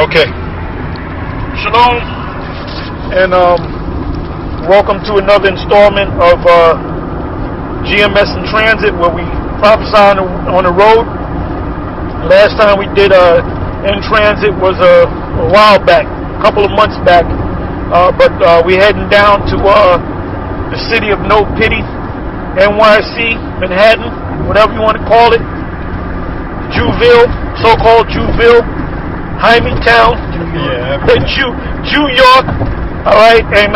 Okay. Shalom, and welcome to another installment of GMS in Transit, where we prophesy on the road. Last time we did in transit was a while back, a couple of months back, but we're heading down to the city of No Pity, NYC, Manhattan, whatever you want to call it, Jewville, so-called Jewville, Hymietown, Jew York. All right, and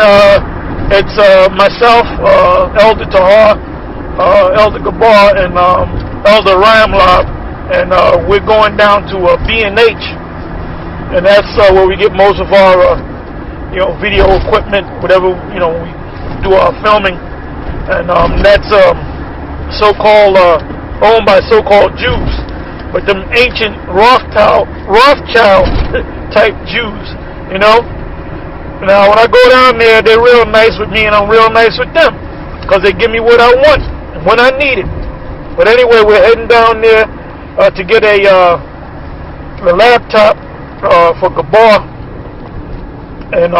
it's myself, Elder Tahar, Elder Gabar, and Elder Ramlab, and we're going down to B&H, and that's where we get most of our video equipment, whatever we do our filming, and that's so-called owned by so-called Jews. But them ancient Rothschild type Jews, Now, when I go down there, they're real nice with me, and I'm real nice with them, because they give me what I want and when I need it. But anyway, we're heading down there to get a laptop for Gabar, and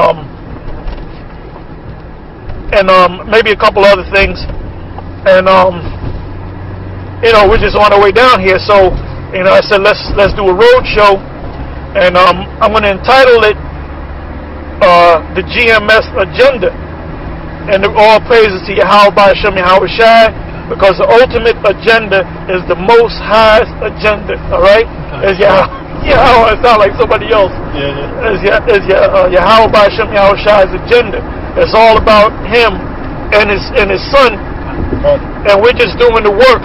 maybe a couple other things, and we're just on our way down here, so. I said let's do a road show, and I'm going to entitle it the GMS Agenda, and all praises to Yahweh Hashem Yahweh Shai, because the ultimate agenda is the Most High's agenda. All right, is Yahweh. It sounds like somebody else. Is Yahweh Hashem Yahweh Shai's agenda. It's all about Him and His Son, and we're just doing the work.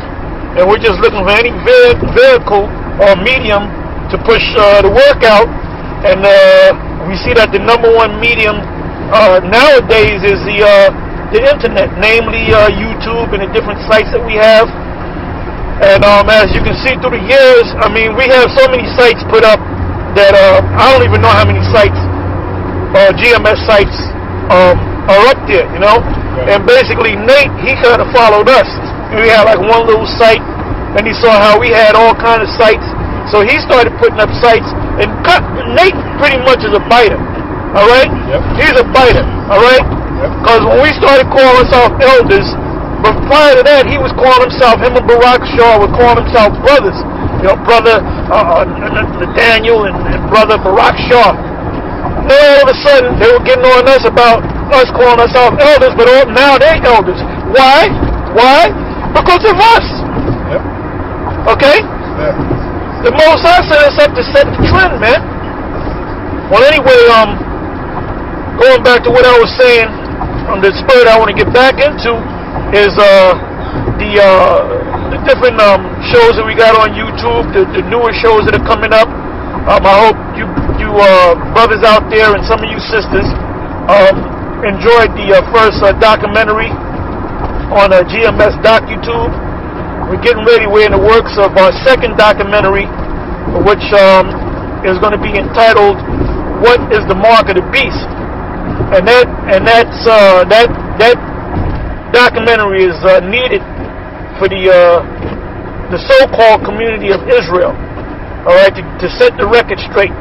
And we're just looking for any vehicle or medium to push the work out. And we see that the number one medium nowadays is the internet, namely YouTube and the different sites that we have. And as you can see through the years, we have so many sites put up that I don't even know how many sites, GMS sites, are up there, Right. And basically Nate, he kind of followed us. We had like one little site, and he saw how we had all kind of sites, so he started putting up sites. And Nate pretty much is a biter, all right? Yep. He's a biter, all right? Because when we started calling ourselves elders, but prior to that, he was calling himself, him and Barak Shaw were calling themselves brothers. Brother Daniel and brother Barak Shaw. Then all of a sudden, they were getting on us about us calling ourselves elders, but now they're elders. Why? Because of us. Yep. Okay? Yeah. The Most High set us up to set the trend, man. Well, anyway, going back to what I was saying, the spirit I want to get back into is the different shows that we got on YouTube, the newer shows that are coming up. I hope you brothers out there and some of you sisters enjoyed the first documentary on GMS DocuTube. We're getting ready. We're in the works of our second documentary, which is going to be entitled "What is the Mark of the Beast?" And that documentary is needed for the so-called community of Israel. All right, to set the record straight,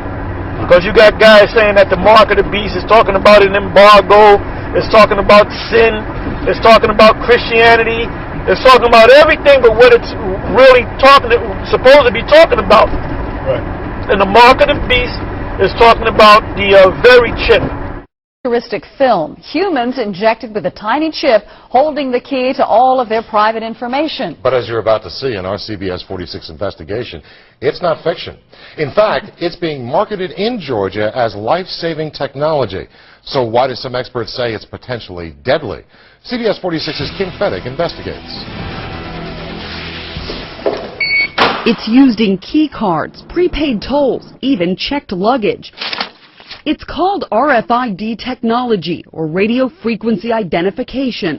because you got guys saying that the mark of the beast is talking about an embargo, it's talking about sin, it's talking about Christianity, it's talking about everything but what it's really supposed to be talking about. Right. And the mark of the beast is talking about the very chip. Futuristic film. Humans injected with a tiny chip holding the key to all of their private information. But as you're about to see in our CBS 46 investigation, it's not fiction. In fact, it's being marketed in Georgia as life-saving technology. So why do some experts say it's potentially deadly? CBS 46's Kim Fedek investigates. It's used in key cards, prepaid tolls, even checked luggage. It's called RFID technology, or radio frequency identification.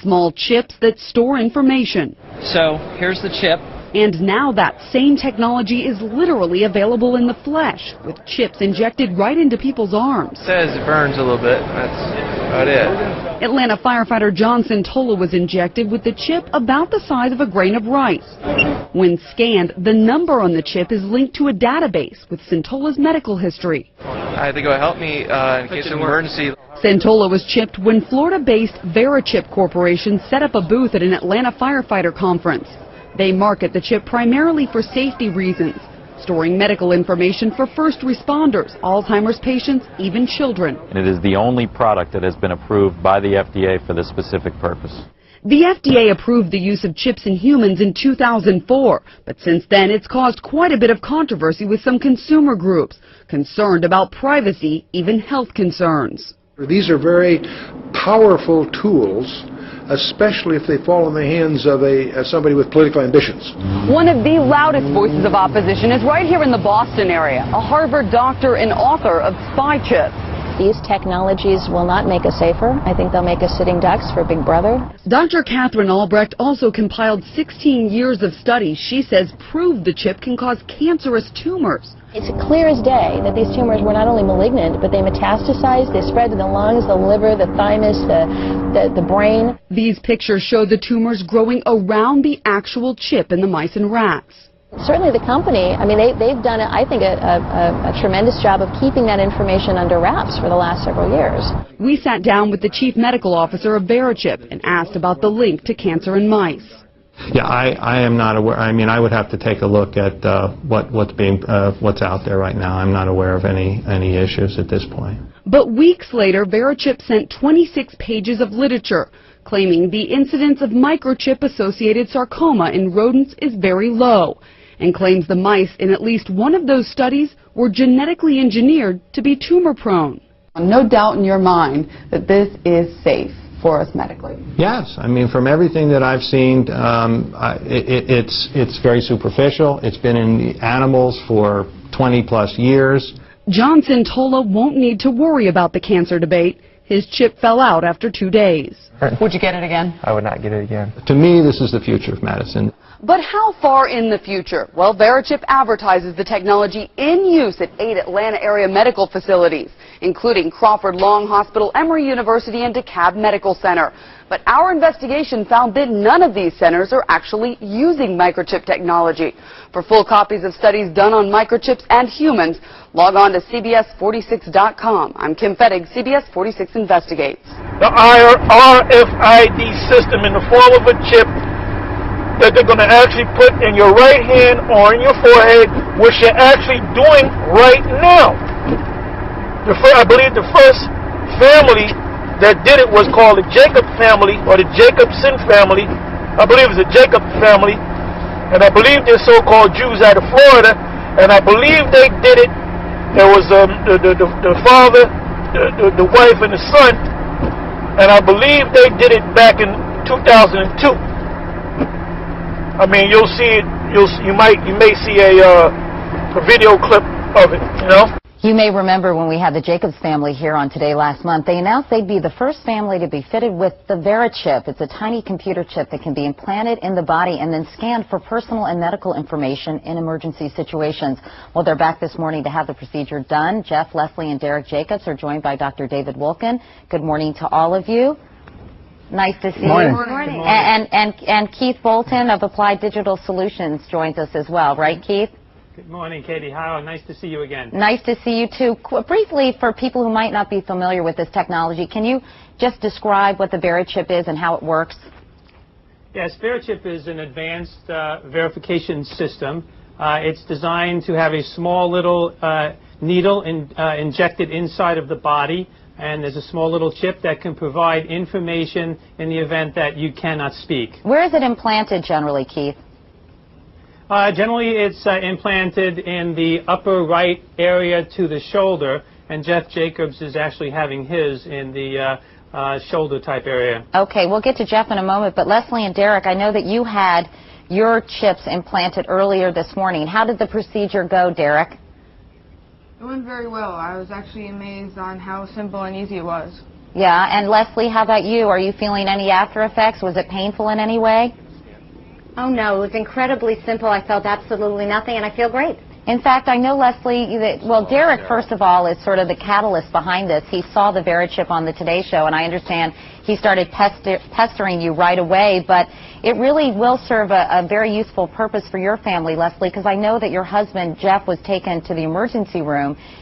Small chips that store information. So here's the chip. And now that same technology is literally available in the flesh, with chips injected right into people's arms. It says it burns a little bit. That's About it. Atlanta firefighter John Centola was injected with the chip about the size of a grain of rice. When scanned, the number on the chip is linked to a database with Centola's medical history. I think it will help me in case of an emergency. Centola was chipped when Florida-based VeriChip Corporation set up a booth at an Atlanta firefighter conference. They market the chip primarily for safety reasons, storing medical information for first responders, Alzheimer's patients, even children. And it is the only product that has been approved by the FDA for this specific purpose. The FDA approved the use of chips in humans in 2004, but since then it's caused quite a bit of controversy with some consumer groups, concerned about privacy, even health concerns. These are very powerful tools, especially if they fall in the hands of somebody with political ambitions. One of the loudest voices of opposition is right here in the Boston area, a Harvard doctor and author of Spy Chips. These technologies will not make us safer. I think they'll make us sitting ducks for Big Brother. Dr. Catherine Albrecht also compiled 16 years of studies she says prove the chip can cause cancerous tumors. It's clear as day that these tumors were not only malignant, but they metastasized, they spread to the lungs, the liver, the thymus, the brain. These pictures show the tumors growing around the actual chip in the mice and rats. Certainly the company, I mean, they've done, I think, a tremendous job of keeping that information under wraps for the last several years. We sat down with the chief medical officer of VeriChip and asked about the link to cancer in mice. Yeah, I am not aware. I mean, I would have to take a look at what's out there right now. I'm not aware of any issues at this point. But weeks later, VeriChip sent 26 pages of literature claiming the incidence of microchip-associated sarcoma in rodents is very low, and claims the mice in at least one of those studies were genetically engineered to be tumor-prone. No doubt in your mind that this is safe for us medically. Yes, I mean, from everything that I've seen, it's very superficial. It's been in the animals for 20+ years. John Centola won't need to worry about the cancer debate. His chip fell out after 2 days. Would you get it again? I would not get it again. To me, this is the future of medicine. But how far in the future? Well, VeriChip advertises the technology in use at 8 Atlanta area medical facilities, including Crawford Long Hospital, Emory University, and DeKalb Medical Center. But our investigation found that none of these centers are actually using microchip technology. For full copies of studies done on microchips and humans, log on to CBS46.com. I'm Kim Fettig, CBS 46 Investigates. The RFID system in the form of a chip that they're going to actually put in your right hand or in your forehead, which you're actually doing right now. I believe the first family that did it was called the Jacob family or the Jacobson family. I believe it's the Jacob family, and I believe they're so-called Jews out of Florida, and I believe they did it. There was the father, the wife, and the son, and I believe they did it back in 2002. I mean, you'll see it. You may see a video clip of it. You know. You may remember when we had the Jacobs family here on Today last month, they announced they'd be the first family to be fitted with the VeriChip. It's a tiny computer chip that can be implanted in the body and then scanned for personal and medical information in emergency situations. Well, they're back this morning to have the procedure done. Jeff, Leslie, and Derek Jacobs are joined by Dr. David Wolkin. Good morning to all of you. Nice to see you. Good morning. And Keith Bolton of Applied Digital Solutions joins us as well, right, Keith? Good morning, Katie. Hi, nice to see you again. Nice to see you too. Briefly, for people who might not be familiar with this technology, can you just describe what the VeriChip is and how it works? Yes, VeriChip is an advanced verification system. It's designed to have a small little needle injected inside of the body, and there's a small little chip that can provide information in the event that you cannot speak. Where is it implanted generally, Keith? Generally, it's implanted in the upper right area to the shoulder, and Jeff Jacobs is actually having his in the shoulder type area. Okay, we'll get to Jeff in a moment, but Leslie and Derek, I know that you had your chips implanted earlier this morning. How did the procedure go, Derek? It went very well. I was actually amazed on how simple and easy it was. Yeah, and Leslie, how about you? Are you feeling any after effects? Was it painful in any way? Oh, no, it was incredibly simple. I felt absolutely nothing, and I feel great. In fact, I know, Leslie, that, well, Derek, first of all, is sort of the catalyst behind this. He saw the VeriChip on the Today Show, and I understand he started pestering you right away, but it really will serve a very useful purpose for your family, Leslie, because I know that your husband, Jeff, was taken to the emergency room.